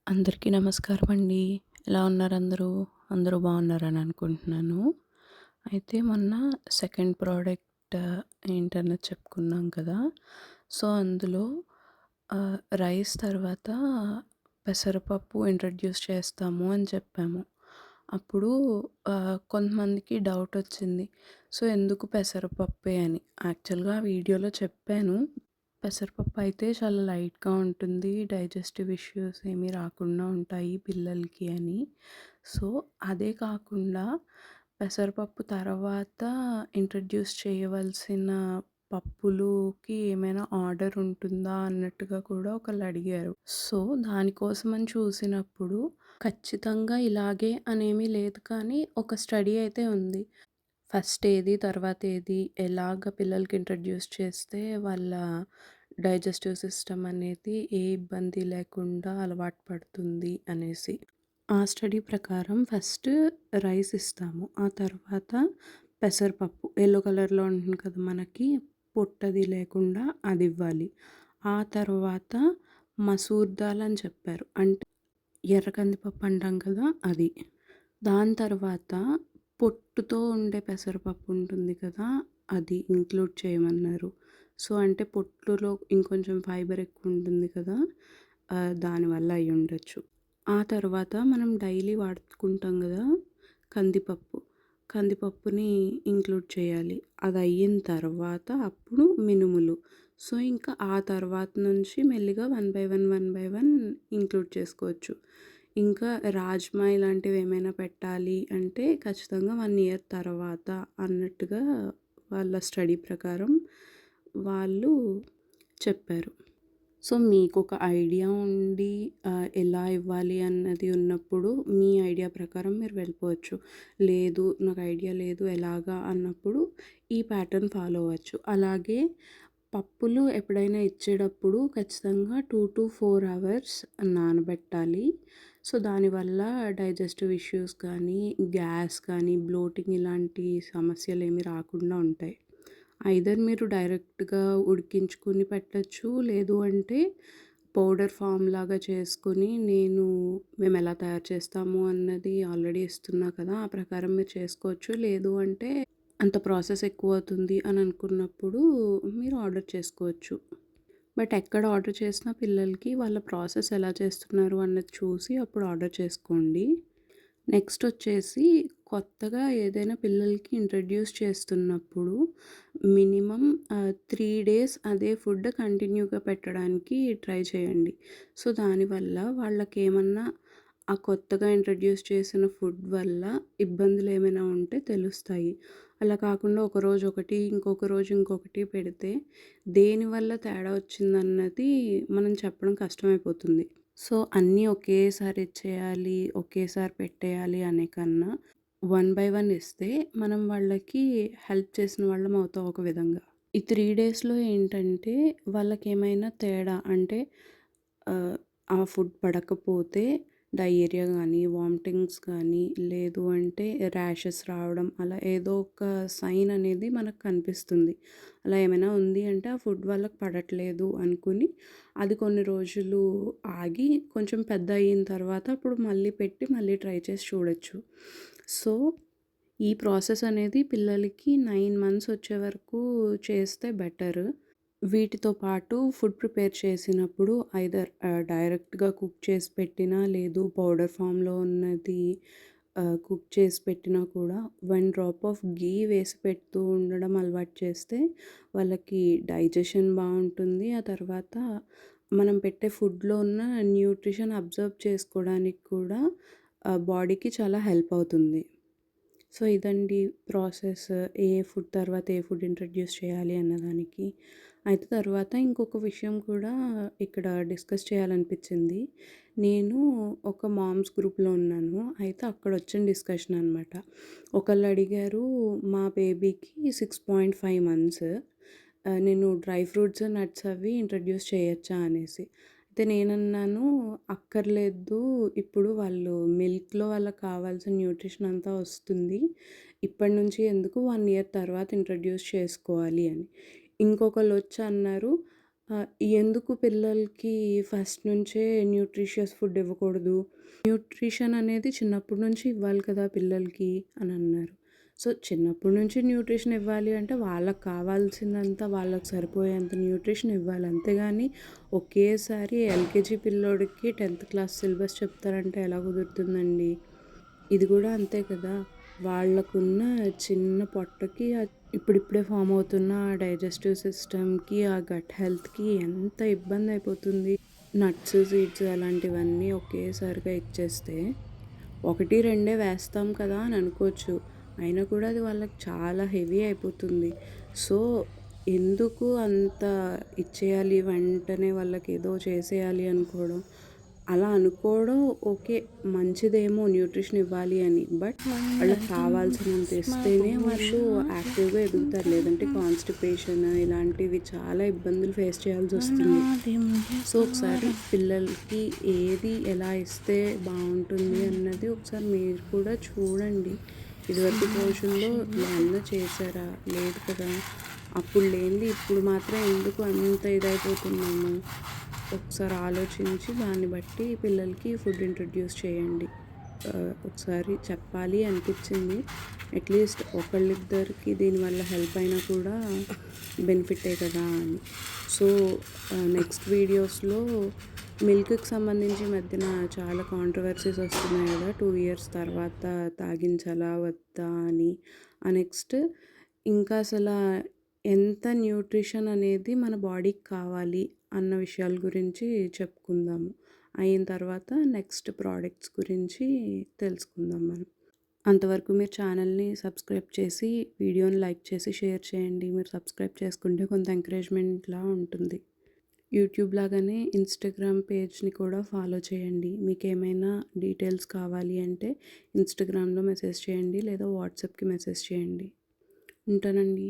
అందరికీ నమస్కారం అండి. ఎలా ఉన్నారు అందరూ? అందరూ బాగున్నారని అనుకుంటున్నాను. అయితే మొన్న సెకండ్ ప్రోడక్ట్ ఏంటన్నది చెప్పుకున్నాం కదా! సో, అందులో రైస్ తర్వాత పెసరపప్పు ఇంట్రడ్యూస్ చేస్తాము అని చెప్పాము. అప్పుడు కొంతమందికి డౌటొచ్చింది. సో, ఎందుకు పెసరపప్పే అని. యాక్చువల్‌గా వీడియోలో చెప్పాను. పెసరపప్పు అయితే చాలా లైట్‌గా ఉంటుంది. డైజెస్టివ్ ఇష్యూస్ ఏమీ రాకుండా ఉంటాయి పిల్లలకి అని. సో, అదే కాకుండా పెసరపప్పు తర్వాత ఇంట్రడ్యూస్ చేయవలసిన పప్పులుకి ఏమైనా ఆర్డర్ ఉంటుందా అన్నట్టుగా కూడా ఒకళ్ళడిగారు. సో, దానికోసమని చూసినప్పుడు ఖచ్చితంగా ఇలాగే అనేమీ లేదు కానీ ఒక స్టడీ అయితే ఉంది. ఫస్ట్ ఏది, తర్వాత ఏది, ఎలాగ పిల్లలకి ఇంట్రడ్యూస్ చేస్తే వాళ్ళ డైజెస్టివ్ సిస్టమ్ అనేది ఏ ఇబ్బంది లేకుండా అలవాటు పడుతుంది అనేసి. ఆ స్టడీ ప్రకారం ఫస్ట్ రైస్ ఇస్తాము. ఆ తర్వాత పెసరపప్పు యెల్లో కలర్‌లో ఉంటుంది కదా! మనకి పొట్టది లేకుండా అదివ్వాలి. ఆ తర్వాత మసూర్ దాల్ అని చెప్పారు. అంటే ఎర్ర కందిపప్పు అంటాం కదా! అది. దాని తర్వాత పొట్టుతో ఉండే పెసరపప్పు ఉంటుంది కదా! అది ఇంక్లూడ్ చేయమన్నారు. సో, అంటే పొట్టులో ఇంకొంచెం ఫైబర్ ఎక్కువుంటుంది కదా! దానివల్ల అయ్యుండొచ్చు. ఆ తర్వాత మనం డైలీ వాడుకుంటాం గదా! కందిపప్పు. కందిపప్పుని ఇంక్లూడ్ చేయాలి. అదయిన తర్వాత అప్పుడు మినుములు. సో, ఇంకా ఆ తర్వాత నుంచి మెల్లిగా వన్ బై వన్ ఇంక్లూడ్ చేసుకోవచ్చు. ఇంకా రాజ్మా ఇలాంటివేమైనా పెట్టాలి అంటే ఖచ్చితంగా 1 ఇయర్ తర్వాత అన్నట్టుగా వాళ్ళ స్టడీ ప్రకారం వాళ్ళు చెప్పారు. సో, మీకొక ఐడియా ఉండి ఎలా ఇవ్వాలి అన్నది ఉన్నప్పుడు మీ ఐడియా ప్రకారం మీరు వెళ్ళిపోవచ్చు. లేదు నాకు ఐడియా లేదు ఎలాగా అన్నప్పుడు ఈ ప్యాటర్న్ ఫాలో అవ్వచ్చు. అలాగే పప్పులు ఎప్పుడైనా ఇచ్చేటప్పుడు ఖచ్చితంగా 2-4 అవర్స్ నానబెట్టాలి. సో, దానివల్ల డైజెస్టివ్ ఇష్యూస్ కానీ, గ్యాస్ కానీ, బ్లోటింగ్ ఇలాంటి సమస్యలేమి రాకుండా ఉంటాయి. ఐదర్ మీరు డైరెక్ట్‌గా ఉడికించుకొని పెట్టొచ్చు. లేదు అంటే పౌడర్ ఫామ్ లాగా చేసుకొని మేమెలా తయారు చేస్తాము అన్నది ఆల్రెడీ ఇస్తున్నా కదా! ఆ ప్రకారం మీరు చేసుకోవచ్చు. లేదు అంటే అంత ప్రాసెస్ ఎక్కువవుతుంది అని అనుకున్నప్పుడు మీరు ఆర్డర్ చేసుకోవచ్చు. బట్ ఎక్కడ ఆర్డర్ చేసినా పిల్లలకి వాళ్ళ ప్రాసెస్ ఎలా చేస్తున్నారు అన్నది చూసి అప్పుడు ఆర్డర్ చేసుకోండి. నెక్స్ట్ వచ్చేసి కొత్తగా ఏదైనా పిల్లలకి ఇంట్రడ్యూస్ చేస్తున్నప్పుడు మినిమమ్ 3 డేస్ అదే ఫుడ్ కంటిన్యూగా పెట్టడానికి ట్రై చేయండి. సో, దానివల్ల వాళ్ళకేమన్నా ఆ కొత్తగా ఇంట్రడ్యూస్ చేసిన ఫుడ్ వల్ల ఇబ్బందులేమైనా ఉంటే తెలుస్తాయి. అలా కాకుండా ఒకరోజు ఒకటి, ఇంకొక రోజు ఇంకొకటి పెడితే దేనివల్ల తేడా వచ్చిందన్నది మనం చెప్పడం కష్టమైపోతుంది. సో, అన్నీ ఒకేసారి ఇచ్చేయాలి, ఒకేసారి పెట్టేయాలి అనే కన్నా వన్ బై వన్ ఇస్తే మనం వాళ్ళకి హెల్ప్ చేసిన వాళ్ళం అవుతాం ఒక విధంగా. ఈ 3 డేస్‌లో ఏంటంటే వాళ్ళకేమైనా తేడా అంటే ఆహ్, ఆ ఫుడ్ పడకపోతే డయేరియా గానీ, వామిటింగ్స్ కానీ, లేదు అంటే ర్యాషెస్ రావడం అలా ఏదో ఒక సైన్ అనేది మనకు కనిపిస్తుంది. అలా ఏమైనా ఉంది అంటే ఆ ఫుడ్ వాళ్ళకి పడట్లేదు అనుకుని అది కొన్ని రోజులు ఆగి కొంచెం పెద్ద అయిన తర్వాత అప్పుడు మళ్ళీ పెట్టి మళ్ళీ ట్రై చేసి చూడొచ్చు. సో, ఈ ప్రాసెస్ అనేది పిల్లలకి 9 మంత్స్ వచ్చే వరకు చేస్తే బెటర్. వీటితో పాటు ఫుడ్ ప్రిపేర్ చేసినప్పుడు ఐదర్ డైరెక్ట్‌గా కుక్ చేసి పెట్టినా, లేదు పౌడర్ ఫామ్‌లో ఉన్నది కుక్ చేసి పెట్టినా కూడా 1 డ్రాప్ ఆఫ్ ఘీ వేసి పెడుతూ ఉండడం అలవాటు చేస్తే వాళ్ళకి డైజెషన్ బావుంటుంది. ఆ తర్వాత మనం పెట్టే ఫుడ్‌లో ఉన్న న్యూట్రిషన్ అబ్జర్వ్ చేసుకోవడానికి కూడా బాడీకి చాలా హెల్ప్ అవుతుంది. సో, ఇదండి ప్రాసెస్. ఏ ఫుడ్ తర్వాత ఏ ఫుడ్ ఇంట్రడ్యూస్ చేయాలి అన్నదానికి. అయితే తర్వాత ఇంకొక విషయం కూడా ఇక్కడ డిస్కస్ చేయాలనిపించింది. నేను ఒక మామ్స్ గ్రూప్‌లో ఉన్నాను. అయితే అక్కడొచ్చిన డిస్కషన్ అనమాట. ఒకళ్ళు అడిగారు మా బేబీకి 6.5 మంత్స్. నేను డ్రై ఫ్రూట్స్, నట్స్ అవి ఇంట్రడ్యూస్ చేయొచ్చా అనేసి. అయితే నేనన్నాను అక్కర్లేదు. ఇప్పుడు వాళ్ళు మిల్క్‌లో వాళ్ళకి కావాల్సిన న్యూట్రిషన్ అంతా వస్తుంది. ఇప్పటి నుంచి ఎందుకు 1 ఇయర్ తర్వాత ఇంట్రడ్యూస్ చేసుకోవాలి అని. ఇంకొకళ్ళొచ్చి అన్నారు ఎందుకు పిల్లలకి ఫస్ట్ నుంచే న్యూట్రిషియస్ ఫుడ్ ఇవ్వకూడదు? న్యూట్రిషన్ అనేది చిన్నప్పటి నుంచి ఇవ్వాలి కదా పిల్లలకి అని అన్నారు. సో, చిన్నప్పటి నుంచి న్యూట్రిషన్ ఇవ్వాలి అంటే వాళ్ళకి కావాల్సినంత, వాళ్ళకి సరిపోయేంత న్యూట్రిషన్ ఇవ్వాలి. అంతేగాని ఒకేసారి ఎల్‌కేజీ పిల్లోడికి 10థ్ క్లాస్ సిలబస్ చెప్తారంటే ఎలా కుదురుతుందండి? ఇది గూడా అంతే కదా! వాళ్ళకున్న చిన్న పొట్టకి ఇప్పుడిప్పుడే ఫార్మ్ అవుతున్న డైజెస్టివ్ సిస్టమ్‌కి, ఆ గట్ హెల్త్‌కి ఎంత ఇబ్బందయిపోతుంది. నట్స్, సీడ్స్ అలాంటివన్నీ ఒకేసారిగా ఇచ్చేస్తే, 1, 2 వేస్తాం కదా అని అనుకోవచ్చు. అయినా కూడా అది వాళ్ళకి చాలా హెవీ అయిపోతుంది. సో, ఎందుకు అంత ఇచ్చేయాలి, వెంటనే వాళ్ళకేదో చేసేయాలి అనుకోవడం. అలా అనుకోవడం ఓకే. మంచిదేమో న్యూట్రిషన్ ఇవ్వాలి అని. బట్ వాళ్ళకి కావాల్సినంత ఇస్తేనే వాళ్ళు యాక్టివ్‌గా ఎదుగుతారు. లేదంటే కాన్‌స్టిపేషన్ ఇలాంటివి చాలా ఇబ్బందులు ఫేస్ చేయాల్సొస్తుంది. సో, ఒకసారి పిల్లలకి ఏది ఎలా ఇస్తే బావుంటుంది అన్నది ఒకసారి మీరు కూడా చూడండి. ఇదివరకు రోజుల్లో ఏమన్నా చేశారా? లేదు కదా! అప్పుడు లేనిది ఇప్పుడు మాత్రం ఎందుకు అంత ఇదైపోతున్నాము? ఒకసారి ఆలోచించి దాన్ని బట్టి పిల్లలకి ఫుడ్ ఇంట్రొడ్యూస్ చేయండి. ఒకసారి చెప్పాలి అనిపిచ్చింది. అట్‌లీస్ట్ ఒకళ్ళిద్దరికి దీనివల్ల హెల్ప్ అయినా కూడా బెనిఫిట్టే కదా అని. సో, నెక్స్ట్ వీడియోస్‌లో మిల్క్‌కి సంబంధించి ఈ మధ్యన చాలా కాంట్రోవర్సీస్ వస్తున్నాయి గదా! 2 ఇయర్స్ తర్వాత తాగించాలా? వద్దా? అని. నెక్స్ట్ ఇంకా ఎంత న్యూట్రిషన్ అనేది మన బాడీకి కావాలి అన్న విషయాల గురించి చెప్పుకుందాము. అయిన తర్వాత నెక్స్ట్ ప్రోడక్ట్స్ గురించి తెలుసుకుందాం మనం. అంతవరకు మీరు ఛానల్‌ని సబ్స్క్రైబ్ చేసి, వీడియోని లైక్ చేసి, షేర్ చేయండి. మీరు సబ్స్క్రైబ్ చేసుకుంటే కొంత ఎంకరేజ్‌మెంట్‌లా ఉంటుంది. యూట్యూబ్ లాగానే ఇన్‌స్టాగ్రామ్ పేజ్‌ని కూడా ఫాలో చేయండి. మీకేమైనా డీటెయిల్స్ కావాలి అంటే ఇన్‌స్టాగ్రామ్‌లో మెసేజ్ చేయండి లేదా వాట్సాప్‌కి మెసేజ్ చేయండి. ఉంటానండి.